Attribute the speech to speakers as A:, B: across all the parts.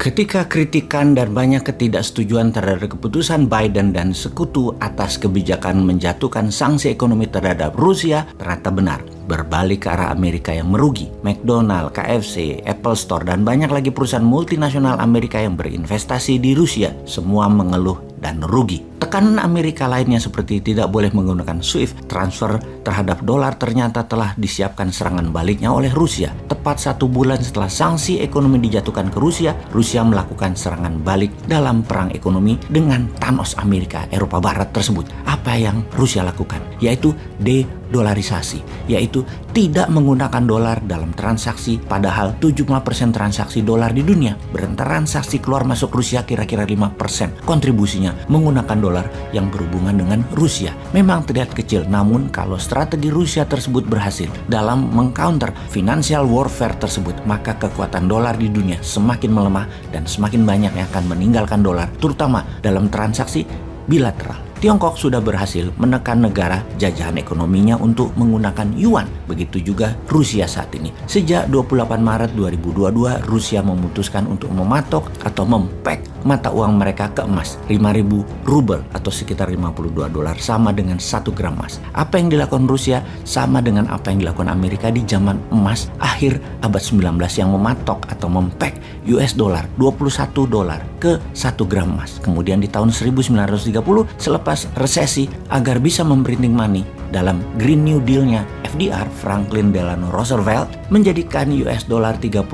A: Ketika kritikan dan banyak ketidaksetujuan terhadap keputusan Biden dan sekutu atas kebijakan menjatuhkan sanksi ekonomi terhadap Rusia ternyata benar, berbalik ke arah Amerika yang merugi. McDonald, KFC, Apple Store, dan banyak lagi perusahaan multinasional Amerika yang berinvestasi di Rusia semua mengeluh dan rugi. Tekanan Amerika lainnya seperti tidak boleh menggunakan SWIFT transfer terhadap dolar ternyata telah disiapkan serangan baliknya oleh Rusia. Tepat 1 bulan setelah sanksi ekonomi dijatuhkan ke Rusia, Rusia melakukan serangan balik dalam perang ekonomi dengan Thanos Amerika Eropa Barat tersebut. Apa yang Rusia lakukan? Yaitu de-dolarisasi, yaitu tidak menggunakan dolar dalam transaksi, padahal 75% transaksi dolar di dunia bertransaksi keluar masuk Rusia kira-kira 5% kontribusinya menggunakan dolar yang berhubungan dengan Rusia. Memang terlihat kecil, namun kalau strategi Rusia tersebut berhasil dalam mengcounter financial warfare tersebut, maka kekuatan dolar di dunia semakin melemah dan semakin banyak yang akan meninggalkan dolar, terutama dalam transaksi bilateral. Tiongkok sudah berhasil menekan negara jajahan ekonominya untuk menggunakan yuan. Begitu juga Rusia saat ini. Sejak 28 Maret 2022, Rusia memutuskan untuk mematok atau mempek mata uang mereka ke emas 5.000 rubel atau sekitar 52 dolar, sama dengan 1 gram emas. Apa yang dilakukan Rusia sama dengan apa yang dilakukan Amerika di zaman emas akhir abad 19 yang mematok atau mempek US dollar 21 dolar ke 1 gram emas. Kemudian di tahun 1930 selepas resesi, agar bisa memprinting money dalam Green New Deal-nya FDR, Franklin Delano Roosevelt, menjadikan US dollar 35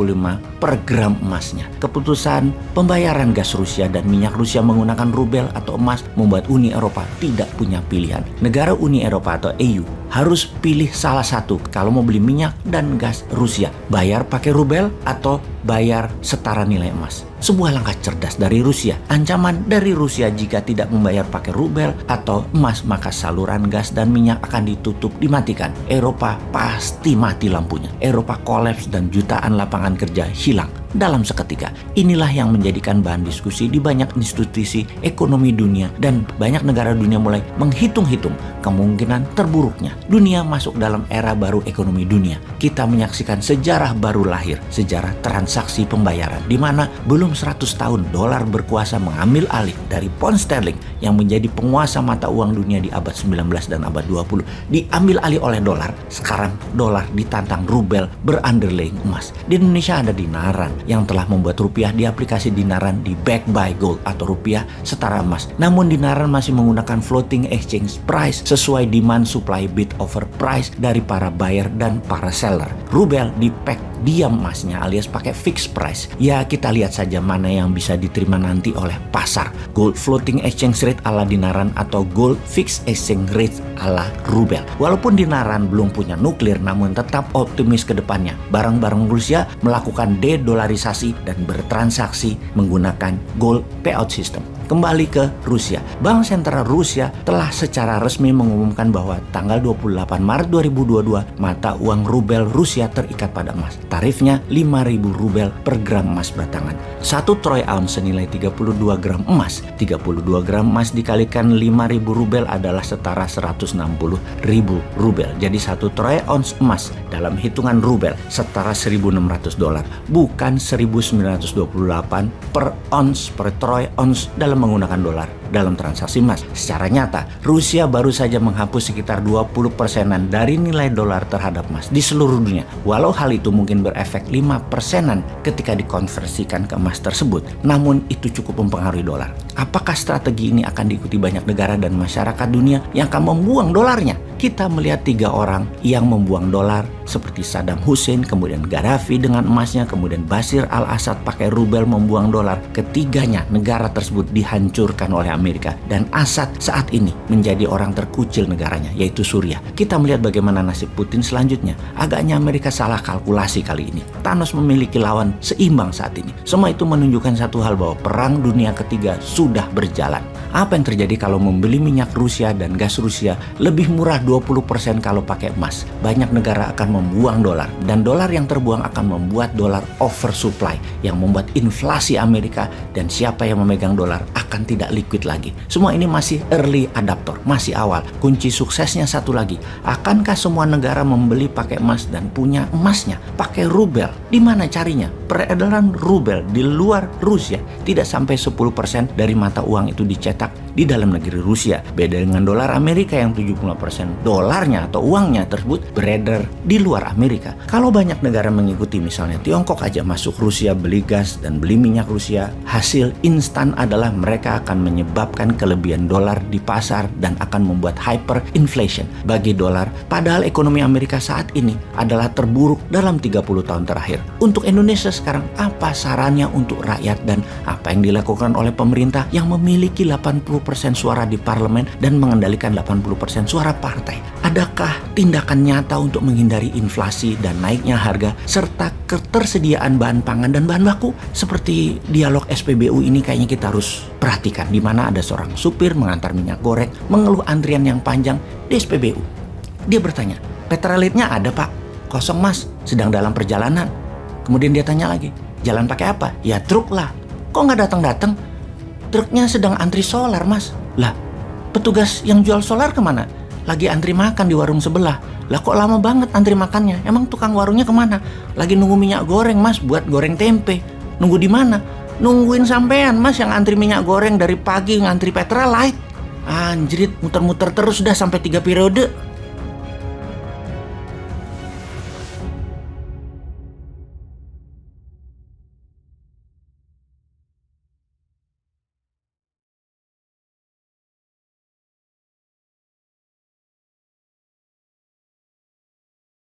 A: per gram emasnya. Keputusan pembayaran gas Rusia dan minyak Rusia menggunakan rubel atau emas membuat Uni Eropa tidak punya pilihan. Negara Uni Eropa atau EU harus pilih salah satu kalau mau beli minyak dan gas Rusia. Bayar pakai rubel atau bayar setara nilai emas. Sebuah langkah cerdas dari Rusia. Ancaman dari Rusia jika tidak membayar pakai rubel atau emas, maka saluran gas dan minyak akan ditutup, dimatikan. Eropa pasti mati lampunya. Eropa kolaps dan jutaan lapangan kerja hilang dalam seketika. Inilah yang menjadikan bahan diskusi di banyak institusi ekonomi dunia, dan banyak negara dunia mulai menghitung-hitung kemungkinan terburuknya. Dunia masuk dalam era baru ekonomi dunia. Kita menyaksikan sejarah baru lahir, sejarah transaksi pembayaran, di mana belum 100 tahun dolar berkuasa mengambil alih dari pound sterling yang menjadi penguasa mata uang dunia di abad 19 dan abad 20, diambil alih oleh dolar. Sekarang dolar ditantang rubel berunderlying emas. Di Indonesia ada dinaran yang telah membuat rupiah di aplikasi dinaran di back by gold atau rupiah setara emas. Namun dinaran masih menggunakan floating exchange price sesuai demand supply bid over price dari para buyer dan para seller. Rubel di pack diam emasnya alias pakai fixed price. Ya, kita lihat saja mana yang bisa diterima nanti oleh pasar. Gold floating exchange rate ala dinaran atau gold fixed exchange rate ala rubel. Walaupun dinaran belum punya nuklir, namun tetap optimis ke depannya. Barang-barang Rusia melakukan de-dolarisasi dan bertransaksi menggunakan gold payout system. Kembali ke Rusia. Bank Sentral Rusia telah secara resmi mengumumkan bahwa tanggal 28 Maret 2022 mata uang rubel Rusia terikat pada emas. Tarifnya 5.000 rubel per gram emas batangan. 1 troy ounce senilai 32 gram emas. 32 gram emas dikalikan 5.000 rubel adalah setara 160.000 rubel. Jadi 1 troy ounce emas dalam hitungan rubel setara 1.600 dolar, bukan 1.928 per ounce per troy ounce dalam menggunakan dolar dalam transaksi emas. Secara nyata, Rusia baru saja menghapus sekitar 20%-an dari nilai dolar terhadap emas di seluruh dunia. Walau hal itu mungkin berefek 5%-an ketika dikonversikan ke emas tersebut, namun itu cukup mempengaruhi dolar. Apakah strategi ini akan diikuti banyak negara dan masyarakat dunia yang akan membuang dolarnya? Kita melihat 3 orang yang membuang dolar, seperti Saddam Hussein, kemudian Gaddafi dengan emasnya, kemudian Bashar al-Assad pakai rubel membuang dolar. Ketiganya negara tersebut dihancurkan oleh Amerika, dan Assad saat ini menjadi orang terkucil negaranya, yaitu Suriah. Kita melihat bagaimana nasib Putin selanjutnya. Agaknya Amerika salah kalkulasi kali ini. Thanos memiliki lawan seimbang saat ini. Semua itu menunjukkan satu hal, bahwa perang dunia ketiga sudah berjalan. Apa yang terjadi kalau membeli minyak Rusia dan gas Rusia lebih murah 20% kalau pakai emas? Banyak negara akan membuang dolar, dan dolar yang terbuang akan membuat dolar oversupply yang membuat inflasi Amerika, dan siapa yang memegang dolar akan tidak liquid lagi. Semua ini masih early adapter, masih awal. Kunci suksesnya satu lagi, akankah semua negara membeli pakai emas dan punya emasnya pakai rubel? Di mana carinya? peredaran rubel di luar Rusia tidak sampai 10% dari mata uang itu dicetak di dalam negeri Rusia. Beda dengan dolar Amerika yang 75% dolarnya atau uangnya tersebut beredar di luar Amerika. Kalau banyak negara mengikuti, misalnya Tiongkok aja masuk Rusia beli gas dan beli minyak Rusia, hasil instan adalah mereka akan menyebabkan kelebihan dolar di pasar dan akan membuat hyperinflation bagi dolar. Padahal ekonomi Amerika saat ini adalah terburuk dalam 30 tahun terakhir. Untuk Indonesia sekarang, apa sarannya untuk rakyat dan apa yang dilakukan oleh pemerintah yang memiliki 80% suara di parlemen dan mengendalikan 80% suara partai? Adakah tindakan nyata untuk menghindari inflasi dan naiknya harga serta ketersediaan bahan pangan dan bahan baku? Seperti dialog SPBU ini kayaknya kita harus perhatikan, di mana ada seorang supir mengantar minyak goreng mengeluh antrian yang panjang di SPBU. Dia bertanya, "Petrolitnya ada pak?" "Kosong mas, sedang dalam perjalanan." Kemudian dia tanya lagi, "Jalan pakai apa?" "Ya truk lah." "Kok nggak datang-datang?" "Truknya sedang antri solar mas." "Lah, petugas yang jual solar kemana?" "Lagi antri makan di warung sebelah." "Lah kok lama banget antri makannya? Emang tukang warungnya kemana?" "Lagi nunggu minyak goreng mas buat goreng tempe." "Nunggu di mana?" "Nungguin sampean mas yang antri minyak goreng dari pagi ngantri Petralite." Anjrit, muter-muter terus dah sampai 3 periode.